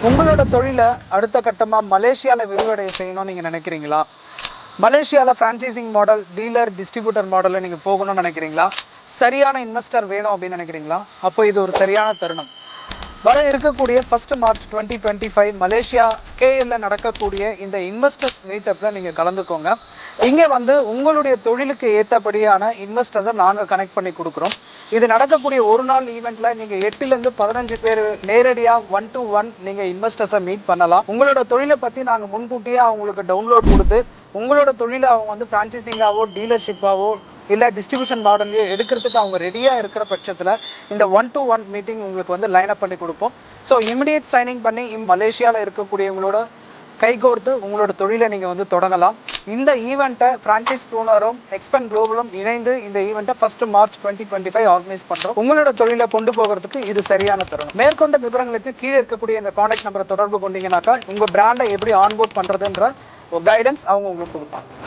உங்களோட தொழிலை அடுத்த கட்டமாக மலேசியாவில் விரிவடைய செய்யணும்னு நீங்கள் நினைக்கிறீங்களா? மலேசியாவில் ஃப்ரான்ச்சைசிங் மாடல், டீலர், டிஸ்ட்ரிபியூட்டர் மாடலில் நீங்கள் போகணும்னு நினைக்கிறீங்களா? சரியான இன்வெஸ்டர் வேணும் அப்படின்னு நினைக்கிறீங்களா? அப்போ இது ஒரு சரியான தருணம். வர இருக்கக்கூடிய 1 மார்ச் 2025 மலேசியா KL நடக்கக்கூடிய இந்த இன்வெஸ்டர்ஸ் மீட்டப்பில் நீங்கள் கலந்துக்கோங்க. இங்கே உங்களுடைய தொழிலுக்கு ஏற்றபடியான இன்வெஸ்டர்ஸை நாங்கள் கனெக்ட் பண்ணி கொடுக்குறோம். இது நடக்கக்கூடிய ஒரு நாள் ஈவெண்ட்டில் நீங்கள் 8லேருந்து 15 பேர் நேரடியாக 1 to 1 நீங்கள் இன்வெஸ்டர்ஸை மீட் பண்ணலாம். உங்களோட தொழிலை பற்றி நாங்கள் முன்கூட்டியே அவங்களுக்கு டவுன்லோட் கொடுத்து உங்களோட தொழிலை அவங்க ஃப்ரான்ச்சைசிங்காவோ டீலர்ஷிப்பாவோ இல்லை டிஸ்ட்ரிபியூஷன் மாடல்லையோ எடுக்கிறதுக்கு அவங்க ரெடியாக இருக்கிற பட்சத்தில் இந்த 1 to 1 மீட்டிங் உங்களுக்கு லைனப் பண்ணி கொடுப்போம். ஸோ இமிடியேட் சைனிங் பண்ணி மலேசியாவில் இருக்கக்கூடியவங்களோட கைகோர்த்து உங்களோட தொழிலை நீங்கள் தொடங்கலாம். இந்த ஈவெண்ட்டை ஃப்ரான்ச்சைஸ் ப்ரூனரும் எக்ஸ்பென் குளோபலும் இணைந்து இந்த ஈவெண்ட்டை 1 மார்ச் 2025 ஆர்கனைஸ் பண்ணுறோம். உங்களோட தொழிலை கொண்டு போகிறதுக்கு இது சரியான தருணம். மேற்கொண்ட விவரங்களுக்கு கீழே இருக்கக்கூடிய இந்த கான்டாக்ட் நம்பரை தொடர்பு கொண்டீங்கன்னாக்கா உங்கள் பிராண்டை எப்படி ஆன்போர்ட் பண்ணுறதுன்ற ஒரு கைடன்ஸ் அவங்க உங்களுக்கு கொடுப்பாங்க.